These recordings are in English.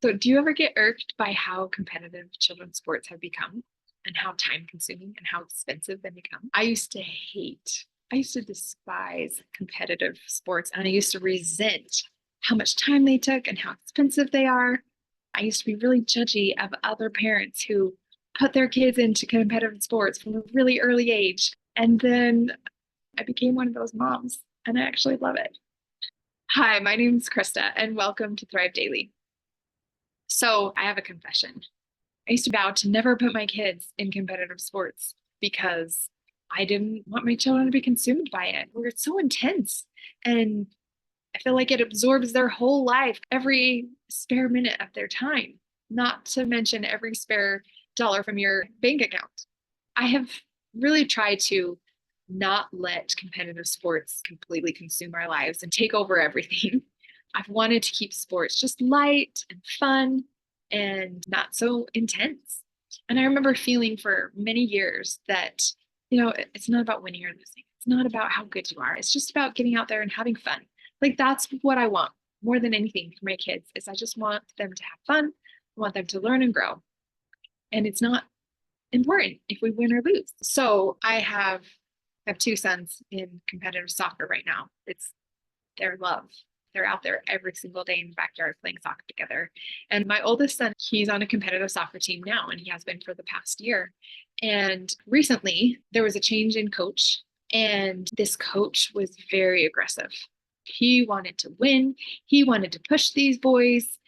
So, do you ever get irked by how competitive children's sports have become and how time consuming and how expensive they become? I used to despise competitive sports and I used to resent how much time they took and how expensive they are. I used to be really judgy of other parents who put their kids into competitive sports from a really early age. And then I became one of those moms and I actually love it. Hi, my name is Krista and welcome to Thrive Daily. So, I have a confession. I used to vow to never put my kids in competitive sports because I didn't want my children to be consumed by it. Where it's so intense. And I feel like it absorbs their whole life, every spare minute of their time, not to mention every spare dollar from your bank account. I have really tried to not let competitive sports completely consume our lives and take over everything. I've wanted to keep sports just light and fun and not so intense. And I remember feeling for many years that, it's not about winning or losing. It's not about how good you are. It's just about getting out there and having fun. Like that's what I want more than anything for my kids is I just want them to have fun. I want them to learn and grow. And it's not important if we win or lose. So I have two sons in competitive soccer right now. It's their love. They're out there every single day in the backyard playing soccer together. And my oldest son, he's on a competitive soccer team now, and he has been for the past year. And recently, there was a change in coach, and this coach was very aggressive. He wanted to win. He wanted to push these boys.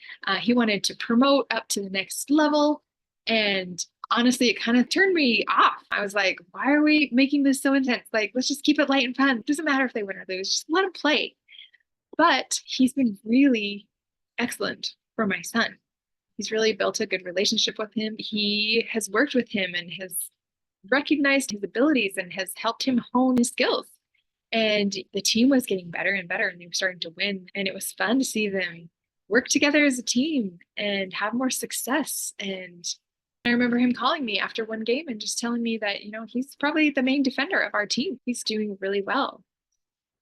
He wanted to promote up to the next level. And honestly, it kind of turned me off. I was like, why are we making this so intense? Like, let's just keep it light and fun. It doesn't matter if they win or lose, just let them play. But he's been really excellent for my son. He's really built a good relationship with him. He has worked with him and has recognized his abilities and has helped him hone his skills. And the team was getting better and better, and they were starting to win. And it was fun to see them work together as a team and have more success. And I remember him calling me after one game and just telling me that, he's probably the main defender of our team. He's doing really well.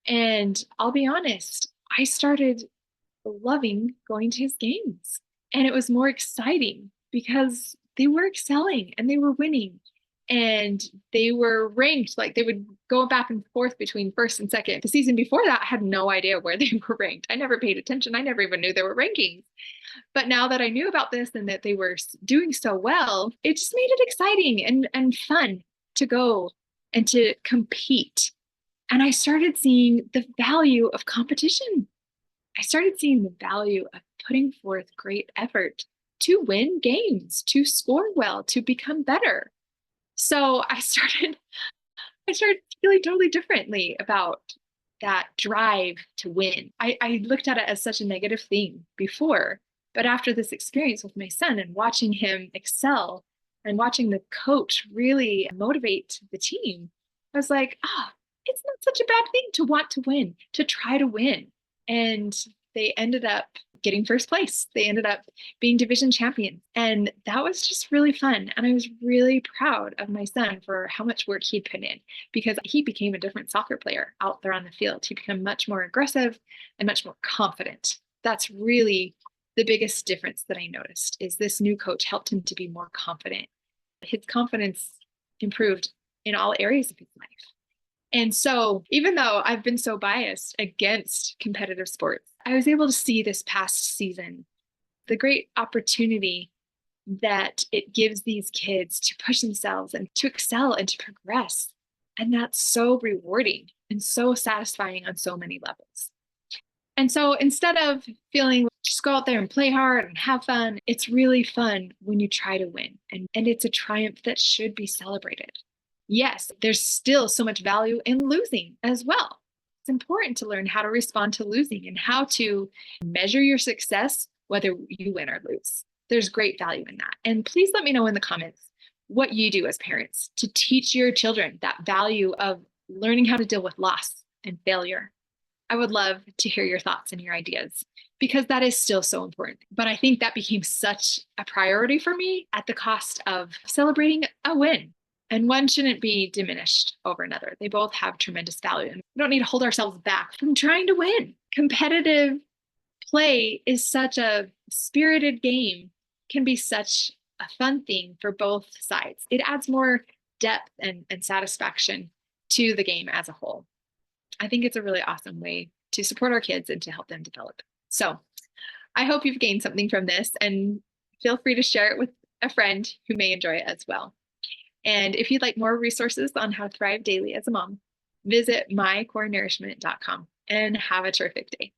And I'll be honest, I started loving going to his games. And it was more exciting because they were excelling and they were winning and they were ranked. Like they would go back and forth between first and second. The season before that, I had no idea where they were ranked. I never paid attention. I never even knew there were rankings. But now that I knew about this and that they were doing so well, it just made it exciting and fun to go and to compete. And I started seeing the value of competition. I started seeing the value of putting forth great effort to win games, to score well, to become better. So I started feeling totally differently about that drive to win. I looked at it as such a negative thing before, but after this experience with my son and watching him excel and watching the coach really motivate the team, I was like, it's not such a bad thing to want to win, to try to win. And they ended up getting first place. They ended up being division champions. And that was just really fun. And I was really proud of my son for how much work he'd put in because he became a different soccer player out there on the field. He became much more aggressive and much more confident. That's really the biggest difference that I noticed is this new coach helped him to be more confident. His confidence improved in all areas of his life. And so, even though I've been so biased against competitive sports, I was able to see this past season the great opportunity that it gives these kids to push themselves and to excel and to progress. And that's so rewarding and so satisfying on so many levels. And so, instead of feeling just go out there and play hard and have fun, it's really fun when you try to win. And it's a triumph that should be celebrated. Yes, there's still so much value in losing as well. It's important to learn how to respond to losing and how to measure your success, whether you win or lose. There's great value in that. And please let me know in the comments what you do as parents to teach your children that value of learning how to deal with loss and failure. I would love to hear your thoughts and your ideas because that is still so important. But I think that became such a priority for me at the cost of celebrating a win. And one shouldn't be diminished over another. They both have tremendous value. And we don't need to hold ourselves back from trying to win. Competitive play is such a spirited game, can be such a fun thing for both sides. It adds more depth and satisfaction to the game as a whole. I think it's a really awesome way to support our kids and to help them develop. So I hope you've gained something from this, and feel free to share it with a friend who may enjoy it as well. And if you'd like more resources on how to thrive daily as a mom, visit mycorenourishment.com and have a terrific day.